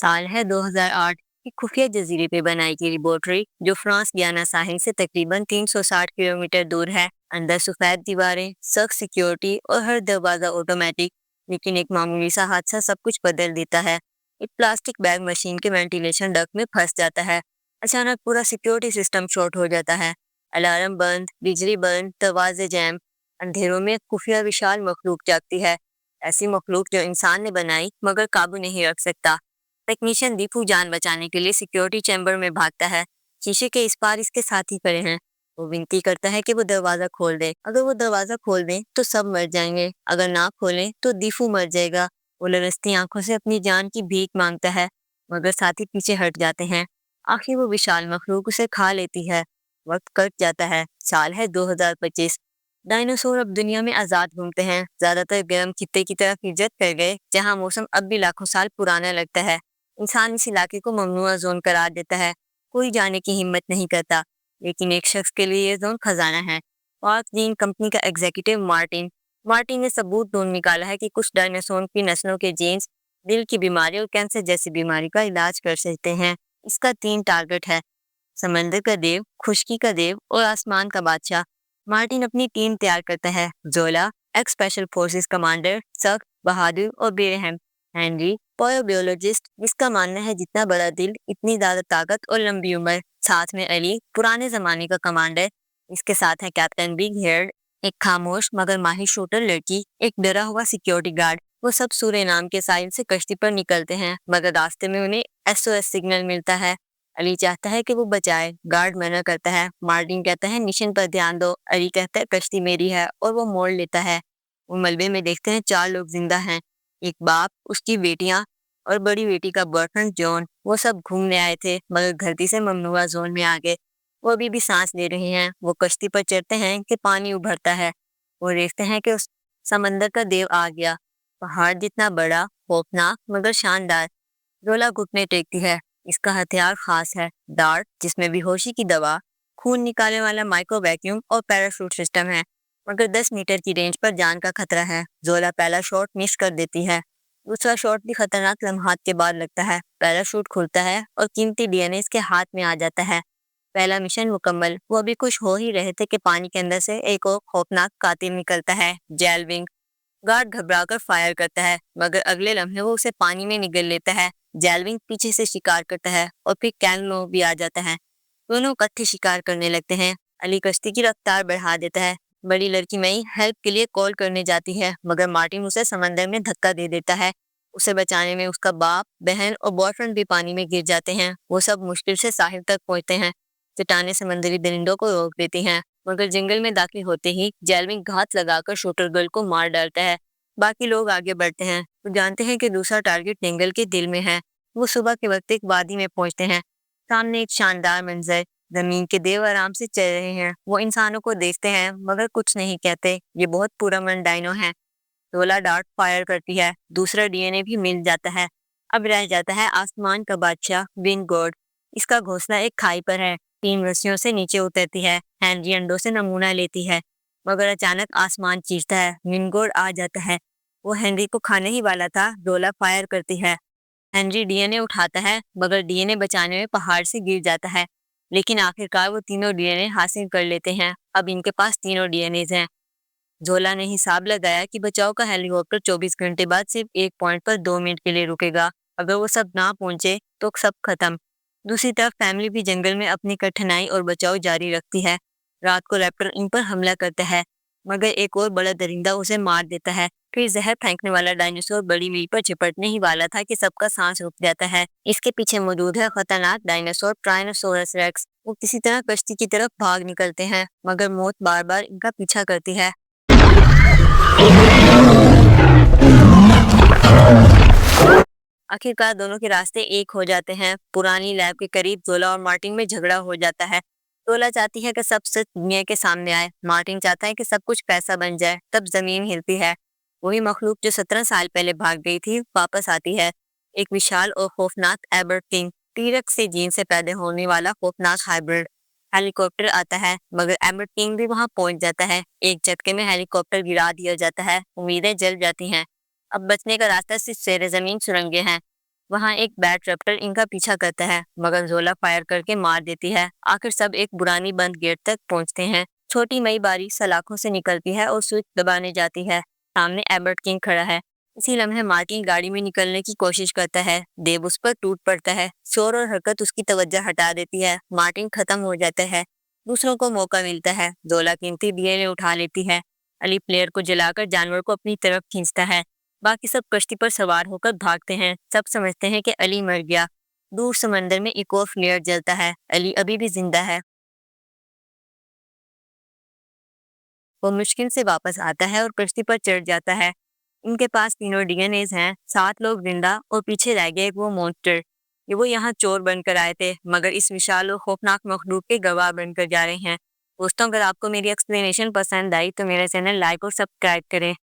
साल है 2008 कि खुफिया जजीरे पे बनाई गई लेबोरेटरी जो फ्रांस गियाना साहिल से तकरीबन 360 किलोमीटर दूर है। अंदर सफेद दीवारें, सख्त सिक्योरिटी और हर दरवाजा ऑटोमेटिक। लेकिन एक मामूली सा हादसा सब कुछ बदल देता है। एक प्लास्टिक बैग मशीन के वेंटिलेशन डक्ट में फंस जाता है। अचानक पूरा सिक्योरिटी सिस्टम शॉर्ट हो जाता है। अलार्म बंद, बिजली बंद, दरवाजे जैम। अंधेरों में खुफिया विशाल मखलूक जागती है। ऐसी मखलूक जो इंसान ने बनाई मगर काबू नहीं रख सकता। टेक्नीशियन दीपू जान बचाने के लिए सिक्योरिटी चैम्बर में भागता है। शीशे के इस पार इसके साथी खड़े हैं। वो विनती करता है कि वो दरवाजा खोल दे। अगर वो दरवाजा खोल दे तो सब मर जाएंगे, अगर ना खोले तो दीपू मर जाएगा। वो लरसती आंखों से अपनी जान की भीख मांगता है मगर साथी पीछे हट जाते हैं। आखिर वो विशाल मखलूक उसे खा लेती है। वक्त कट जाता है। साल है 2025। डायनासोर अब दुनिया में आजाद घूमते हैं, ज्यादातर गर्म खित्ते की तरफ हिजरत कर गए जहां मौसम अब भी लाखों साल पुराना लगता है। इंसान इस इलाके को ममनुआ जोन करार देता है। कोई जाने की हिम्मत नहीं करता, लेकिन एक शख्स के लिए ये जोन खजाना है। पार्क जीन कंपनी का एग्जीक्यूटिव मार्टिन मार्टिन ने सबूत ढूंढ निकाला है कि कुछ डायनासोर की नस्लों के जीन्स दिल की बीमारी और कैंसर जैसी बीमारी का इलाज कर सकते हैं। इसका 3 टारगेट है: समंदर का देव, खुश्की का देव और आसमान का बादशाह। मार्टिन अपनी टीम तैयार करता है: जोला एक्स स्पेशल फोर्सेस कमांडर, सख्त, बहादुर और बेरहम। हेनरी बायोबियोलॉजिस्ट, जिसका मानना है जितना बड़ा दिल इतनी ज्यादा ताकत और लंबी उम्र। साथ में अली, पुराने जमाने का कमांडर। इसके साथ है कैप्टन बिग हेयर्ड, एक खामोश मगर माहिर शूटर लड़की, एक डरा हुआ सिक्योरिटी गार्ड। वो सब सूर्य नाम के साहिल से कश्ती पर निकलते हैं मगर रास्ते में उन्हें एसओएस सिग्नल मिलता है। अली चाहता है कि वो बचाए, गार्ड मना करता है। मार्टिन कहता है मिशन पर ध्यान दो। अली कहता है कश्ती मेरी है और वो मोड़ लेता है। वो मलबे में देखते हैं 4 लोग जिंदा हैं, एक बाप, उसकी बेटियां और बड़ी बेटी का बॉयफ्रेंड जॉन। वो सब घूमने आए थे मगर धरती से ममनुआ जोन में आ गए। वो अभी भी सांस ले रहे हैं। वो कश्ती पर चढ़ते हैं कि पानी उभरता है। वो देखते हैं कि उस समंदर का देव आ गया, पहाड़ जितना बड़ा, खौफनाक मगर शानदार। जोला घुटने टेकती है। इसका हथियार खास है: डार्ट, जिसमें बेहोशी की दवा, खून निकालने वाला माइक्रो वैक्यूम और पैराशूट सिस्टम है। मगर 10 मीटर की रेंज पर जान का खतरा है। जोला पहला शॉट मिस कर देती है। दूसरा शॉट भी खतरनाक लम्हात के बाद लगता है। पैराशूट खुलता है और कीमती डीएनए इसके हाथ में आ जाता है। पहला मिशन मुकम्मल। वो अभी खुश हो ही रहे थे कि पानी के अंदर से एक और खौफनाक कातिल निकलता है, जेलविंग। गार्ड घबराकर फायर करता है मगर अगले लम्हे वो उसे पानी में निगल लेता है। जेलविंग पीछे से शिकार करता है और फिर कैनलो भी आ जाता है। दोनों इकट्ठे शिकार करने लगते हैं। अली कश्ती की रफ्तार बढ़ा देता है। बड़ी लड़की मई हेल्प के लिए कॉल करने जाती है मगर मार्टिन उसे समंदर में धक्का दे देता है। उसे बचाने में उसका बाप, बहन और बॉयफ्रेंड भी पानी में गिर जाते हैं। वो सब मुश्किल से साहिल तक पहुंचते हैं। चट्टानें समंदरी दरिंदों को रोक देती हैं मगर जंगल में दाखिल होते ही जेलविंग घात लगाकर शूटर गर्ल को मार डालता है। बाकी लोग आगे बढ़ते हैं। वो जानते हैं कि दूसरा टारगेट जंगल के दिल में है। वो सुबह के वक्त एक वादी में पहुंचते हैं। सामने एक शानदार मंजर, जमीन के देव आराम से चल रहे हैं। वो इंसानों को देखते हैं मगर कुछ नहीं कहते। ये बहुत पुरअमन डायनो है। 16 डार्ट फायर करती है। दूसरा डीएनए भी मिल जाता है। अब रह जाता है आसमान का बादशाह, विंड गॉड। इसका घोंसला एक खाई पर है। 3 रस्सियों से नीचे उतरती है। हेनरी अंडों से नमूना लेती है मगर अचानक आसमान चीरता है। विंड गॉड आ जाता है। वो हेनरी को खाने ही वाला था। डोला फायर करती है। हेनरी डीएनए उठाता है मगर डीएनए बचाने में पहाड़ से गिर जाता है। लेकिन आखिरकार वो तीनों डीएनए हासिल कर लेते हैं। अब इनके पास तीनों डीएनए हैं। जोला ने हिसाब लगाया कि बचाव का हेलीकॉप्टर 24 घंटे बाद सिर्फ एक पॉइंट पर 2 मिनट के लिए रुकेगा। अगर वो सब ना पहुंचे तो सब खत्म। दूसरी तरफ फैमिली भी जंगल में अपनी कठिनाई और बचाव जारी रखती है। रात को रैप्टर इन पर हमला करता है मगर एक और बड़ा दरिंदा उसे मार देता है। फिर जहर फेंकने वाला डायनासोर बड़ी मील पर झपटने ही वाला था कि सबका सांस रुक जाता है। इसके पीछे मौजूद है खतरनाक डायनासोर ट्राइनोसोरस रेक्स। वो किसी तरह कश्ती की तरफ भाग निकलते हैं मगर मौत बार बार इनका पीछा करती है। आखिरकार दोनों के रास्ते एक हो जाते हैं। पुरानी लैब के करीब जोला और मार्टिन में झगड़ा हो जाता है। जोला चाहती है कि सब सच दुनिया के सामने आए। मार्टिन चाहता है कि सब कुछ पैसा बन जाए। तब जमीन हिलती है। वही मखलूक जो 17 साल पहले भाग गई थी वापस आती है। एक विशाल और खौफनाक एबर्ट किंग, टीरक्स से जीन से पैदा होने वाला खौफनाक हाइब्रिड। हेलीकॉप्टर आता है मगर एबर्ट किंग भी वहां पहुंच जाता है। एक झटके में हेलीकॉप्टर गिरा दिया जाता है। उम्मीदें जल जाती हैं। अब बचने का रास्ता सिर्फ शेर जमीन सुरंगें हैं। वहाँ एक बैट रैप्टर इनका पीछा करता है, मगर जोला फायर करके मार देती है। आखिर सब एक पुरानी बंद गेट तक पहुँचते हैं। छोटी मई बारी सलाखों से निकलती है और स्विच दबाने जाती है। सामने एबर्ट किंग खड़ा है। इसी लम्हे मार्टिन गाड़ी में निकलने की कोशिश करता है। देव उस पर टूट पड़ता है। शोर और हरकत उसकी तवज्जो हटा देती है। मार्टिन खत्म हो जाता है। दूसरों को मौका मिलता है। जोला कीमती दिए उठा लेती है। अली प्लेयर को जलाकर जानवर को अपनी तरफ खींचता है। बाकी सब कश्ती पर सवार होकर भागते हैं। सब समझते हैं कि अली मर गया। दूर समंदर में एक और फ्लेयर जलता है। अली अभी भी जिंदा है। वो मुश्किल से वापस आता है और कश्ती पर चढ़ जाता है। इनके पास तीनों डीएनएज हैं। 7 लोग जिंदा और पीछे रह गया एक वो मॉन्स्टर। ये वो यहाँ चोर बनकर आए थे, मगर इस विशाल और खौफनाक मखलूक के गवाह बनकर जा रहे हैं। दोस्तों, अगर आपको मेरी एक्सप्लेनेशन पसंद आई तो मेरा चैनल लाइक और सब्सक्राइब करें।